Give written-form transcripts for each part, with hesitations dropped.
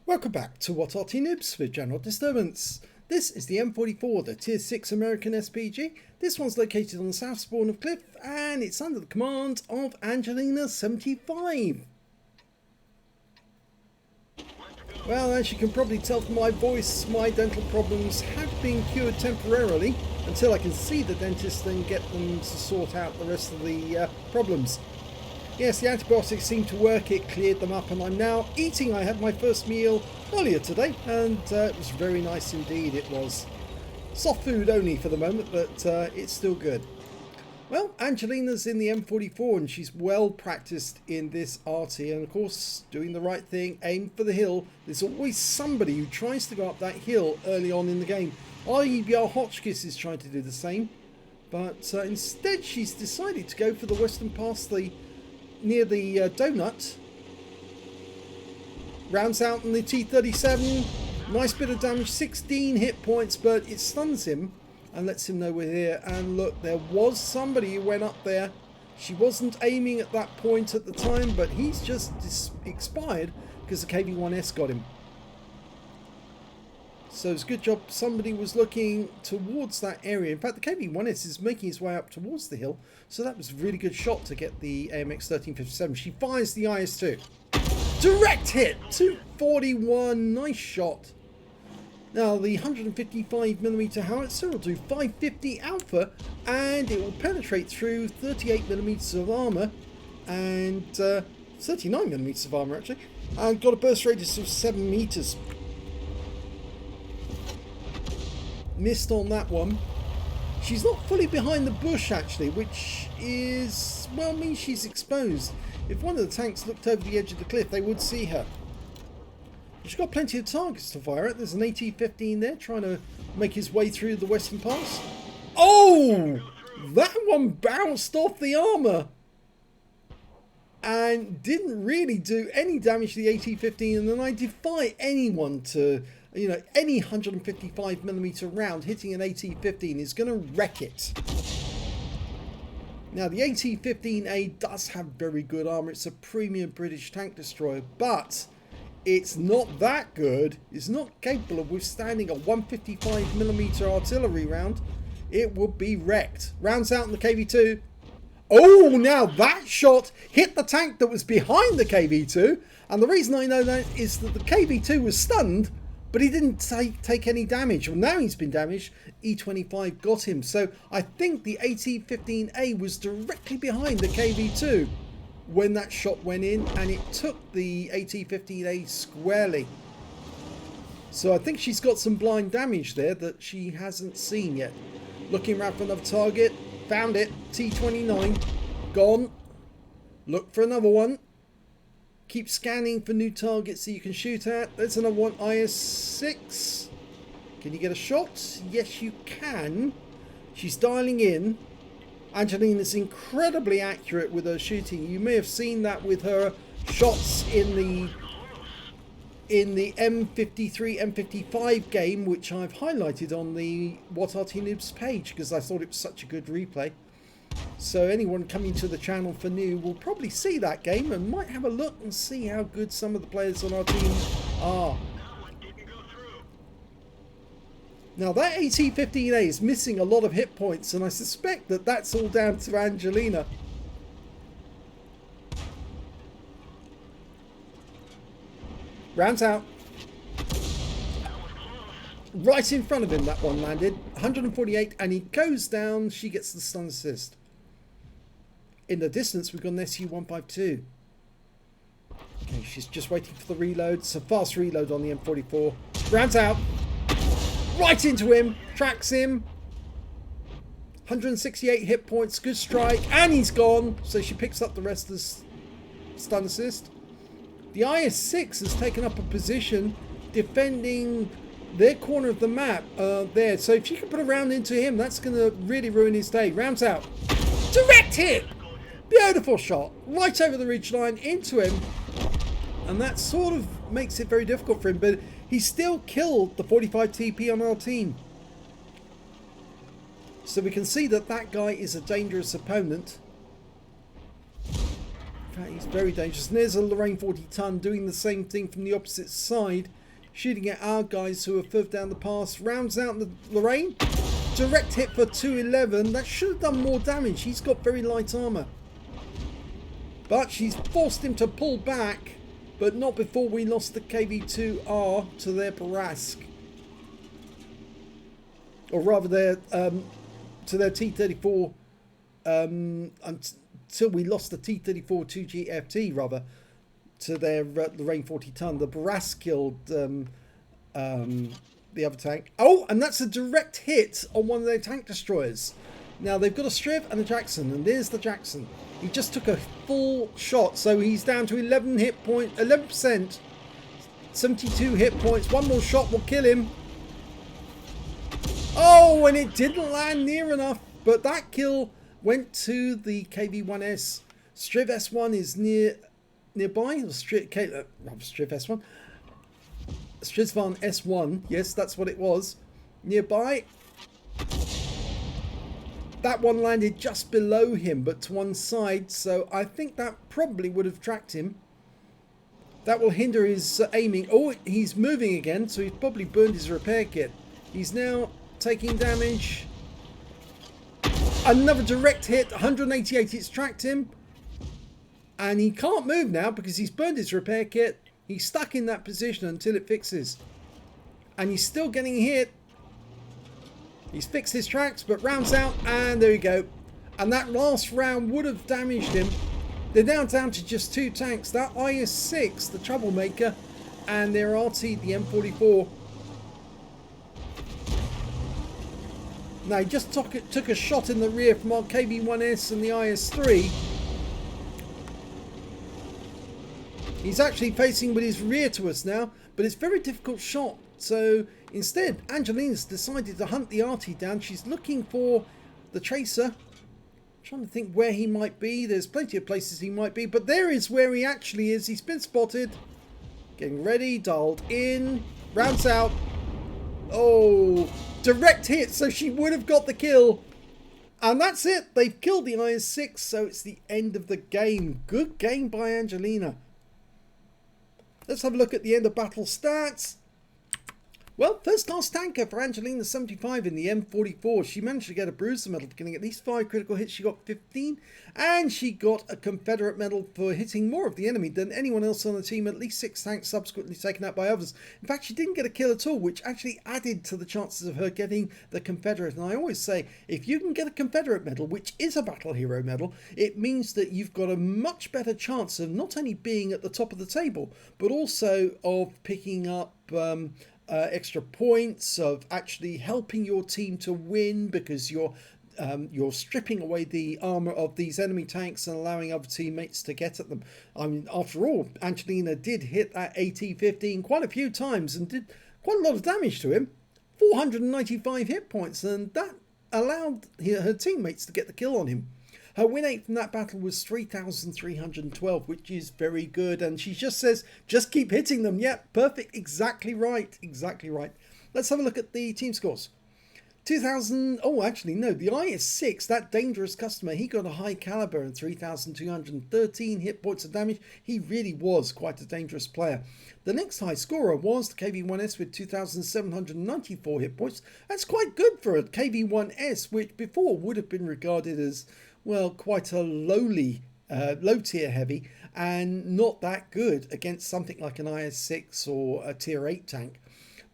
Welcome back to What Arty Noobs with General Disturbance. This is the M44, the Tier 6 American SPG. This one's located on the south spawn of Cliff and it's under the command of Angelina75. Well, as you can probably tell from my voice, my dental problems have been cured temporarily until I can see the dentist and get them to sort out the rest of the problems. Yes, the antibiotics seem to work, it cleared them up and I'm now eating. I had my first meal earlier today and it was very nice indeed. It was soft food only for the moment, but it's still good. Well, Angelina's in the M44 and she's well practiced in this Arty and of course doing the right thing, aim for the hill. There's always somebody who tries to go up that hill early on in the game. IEBR Hotchkiss is trying to do the same, but instead she's decided to go for the western pass, near the donut. Rounds out in the T37. Nice bit of damage, 16 hit points, but it stuns him and lets him know we're here. And look, there was somebody who went up there. She wasn't aiming at that point at the time, but he's just expired because the KV-1S got him. So it's a good job somebody was looking towards that area. In fact, the KV-1S is making his way up towards the hill. So that was a really good shot to get the AMX 1357. She fires the IS-2. Direct hit! 241. Nice shot. Now, the 155mm howitzer will do 550 alpha. And it will penetrate through 38mm of armour. And 39mm of armour, actually. And got a burst radius of 7 meters. Missed on that one. She's not fully behind the bush actually, which is, well, means she's exposed. If one of the tanks looked over the edge of the cliff, they would see her. She's got plenty of targets to fire at. There's an AT-15 there trying to make his way through the western pass. Oh! That one bounced off the armour and didn't really do any damage to the AT-15, and then I defy anyone to, you know, any 155mm round hitting an AT-15 is going to wreck it. Now, the AT-15A does have very good armour. It's a premium British tank destroyer, but it's not that good. It's not capable of withstanding a 155mm artillery round. It would be wrecked. Rounds out in the KV-2. Oh, now that shot hit the tank that was behind the KV-2. And the reason I know that is that the KV-2 was stunned, but he didn't take any damage. Well, now he's been damaged. E25 got him. So I think the AT-15A was directly behind the KV-2 when that shot went in, and it took the AT-15A squarely. So I think she's got some blind damage there that she hasn't seen yet. Looking around for another target. Found it. T29. Gone. Look for another one. Keep scanning for new targets that you can shoot at. There's another one. IS-6. Can you get a shot? Yes, you can. She's dialing in. Angelina's incredibly accurate with her shooting. You may have seen that with her shots in the M53, M55 game, which I've highlighted on the What Arty Noobs page because I thought it was such a good replay. So anyone coming to the channel for new will probably see that game and might have a look and see how good some of the players on our team are. Now that AT-15A is missing a lot of hit points, and I suspect that that's all down to Angelina. Rounds out. Right in front of him that one landed. 148 and he goes down. She gets the stun assist. In the distance we've got an SU-152. Okay, she's just waiting for the reload. It's a fast reload on the M44. Rounds out. Right into him. Tracks him. 168 hit points. Good strike. And he's gone. So she picks up the rest of the stun assist. The IS-6 has taken up a position defending their corner of the map there. So if you can put a round into him, that's going to really ruin his day. Rounds out. Direct hit. Beautiful shot. Right over the ridgeline into him. And that sort of makes it very difficult for him. But he still killed the 45 TP on our team. So we can see that that guy is a dangerous opponent. In fact, he's very dangerous. And there's a Lorraine 40 ton doing the same thing from the opposite side. shooting at our guys who are further down the pass. Rounds out the Lorraine. Direct hit for 211. That should have done more damage. He's got very light armor. But she's forced him to pull back. But not before we lost the KV-2R to their Barask. Or rather to their T-34. Until we lost the T-34 2GFT rather. To their Lorraine 40 ton. The Barask killed the other tank. Oh, and that's a direct hit on one of their tank destroyers. Now they've got a Striv and a Jackson, and there's the Jackson. He just took a full shot, so he's down to 11 hit point, 11%, 72 hit points. One more shot will kill him. Oh, and it didn't land near enough, but that kill went to the KV-1S. Striv S1 is nearby. Striv S1. Strizvan S1, yes, that's what it was. Nearby. That one landed just below him, but to one side, so I think that probably would have tracked him. That will hinder his aiming. Oh, he's moving again, so he's probably burned his repair kit. He's now taking damage. Another direct hit, 188, it's tracked him. And he can't move now because he's burned his repair kit. He's stuck in that position until it fixes. And he's still getting hit. He's fixed his tracks, but rounds out, and there you go. And that last round would have damaged him. They're now down to just 2 tanks. That IS-6, the troublemaker, and their Arty, the M44. Now, he just took a shot in the rear from our KV-1S and the IS-3. He's actually facing with his rear to us now, but it's a very difficult shot. So instead, Angelina's decided to hunt the Arty down. She's looking for the Tracer. I'm trying to think where he might be. There's plenty of places he might be, but there is where he actually is. He's been spotted. Getting ready, dialed in, rounds out. Oh, direct hit, so she would have got the kill. And that's it. They've killed the IS-6, so it's the end of the game. Good game by Angelina. Let's have a look at the end of battle stats. Well, first class tanker for Angelina 75 in the M44. She managed to get a bruiser medal, getting at least 5 critical hits. She got 15, and she got a Confederate medal for hitting more of the enemy than anyone else on the team. At least 6 tanks subsequently taken out by others. In fact, she didn't get a kill at all, which actually added to the chances of her getting the Confederate. And I always say, if you can get a Confederate medal, which is a battle hero medal, it means that you've got a much better chance of not only being at the top of the table, but also of picking up extra points, of actually helping your team to win, because you're stripping away the armor of these enemy tanks and allowing other teammates to get at them. I mean, after all, Angelina did hit that AT-15 quite a few times and did quite a lot of damage to him. 495 hit points, and that allowed her teammates to get the kill on him. Her win rate from that battle was 3,312, which is very good. And she just says, just keep hitting them. Yep, perfect. Exactly right. Exactly right. Let's have a look at the team scores. 2,000. Oh, actually, no. The IS-6, that dangerous customer, he got a high caliber and 3,213 hit points of damage. He really was quite a dangerous player. The next high scorer was the KV-1S with 2,794 hit points. That's quite good for a KV-1S, which before would have been regarded as, well, quite a low tier heavy and not that good against something like an IS-6 or a tier 8 tank.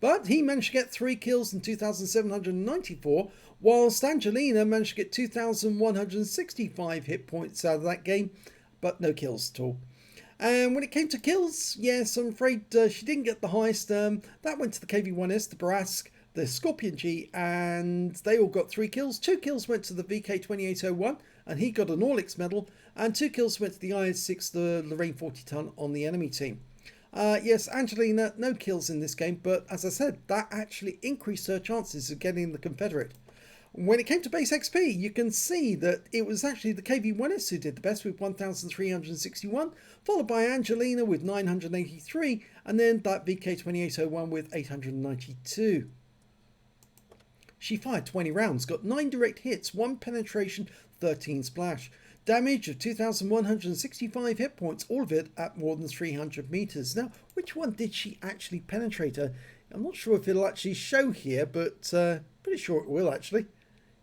But he managed to get 3 kills and 2,794, whilst Angelina managed to get 2,165 hit points out of that game, but no kills at all. And when it came to kills, yes, I'm afraid she didn't get the highest. That went to the KV-1S, the Barask, the Scorpion G, and they all got 3 kills. 2 kills went to the VK2801, and he got an Orlix medal, and 2 kills went to the IS-6, the Lorraine 40 ton on the enemy team. Yes, Angelina, no kills in this game, but as I said, that actually increased her chances of getting the Confederate. When it came to base XP, you can see that it was actually the KV-1S who did the best with 1,361, followed by Angelina with 983, and then that VK2801 with 892. She fired 20 rounds, got 9 direct hits, 1 penetration, 13 splash. damage of 2,165 hit points, all of it at more than 300 meters. Now, which one did she actually penetrate? I'm not sure if it'll actually show here, but pretty sure it will actually.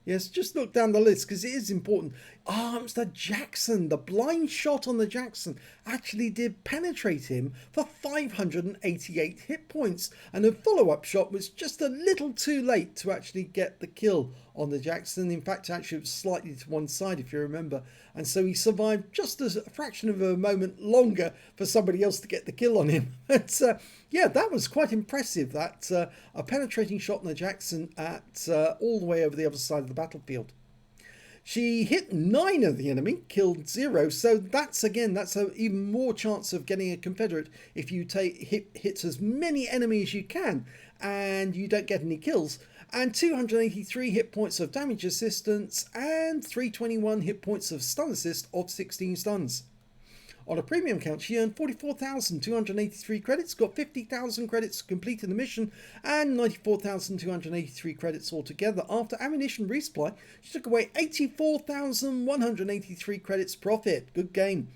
Yes, just look down the list because it is important. It was the Jackson. The blind shot on the Jackson actually did penetrate him for 588 hit points. And the follow-up shot was just a little too late to actually get the kill on the Jackson. In fact, actually it was slightly to one side, if you remember. And so he survived just a fraction of a moment longer for somebody else to get the kill on him. But yeah, that was quite impressive. That a penetrating shot on the Jackson at all the way over the other side of the battlefield. She hit 9 of the enemy, killed 0. So that's an even more chance of getting a Confederate if you hit as many enemies as you can and you don't get any kills. And 283 hit points of damage assistance and 321 hit points of stun assist of 16 stuns. On a premium count, she earned 44,283 credits, got 50,000 credits completing the mission, and 94,283 credits altogether. After ammunition resupply, she took away 84,183 credits profit. Good game.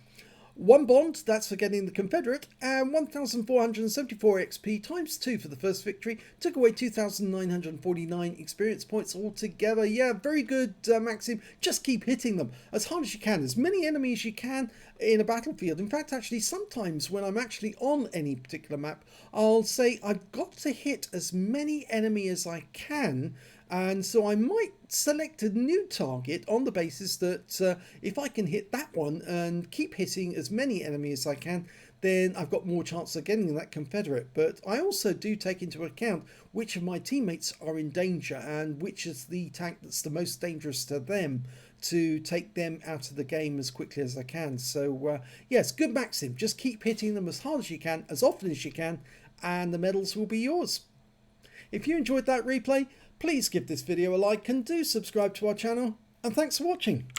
1 bond, that's for getting the Confederate, and 1,474 XP times 2 for the first victory. Took away 2,949 experience points altogether. Yeah, very good, Maxim. Just keep hitting them as hard as you can, as many enemies as you can in a battlefield. In fact, actually, sometimes when I'm actually on any particular map, I'll say I've got to hit as many enemies as I can. And so I might select a new target on the basis that if I can hit that one and keep hitting as many enemies as I can, then I've got more chance of getting that Confederate. But I also do take into account which of my teammates are in danger and which is the tank that's the most dangerous to them, to take them out of the game as quickly as I can. So yes, good maxim. Just keep hitting them as hard as you can, as often as you can, and the medals will be yours. If you enjoyed that replay, please give this video a like and do subscribe to our channel, and thanks for watching.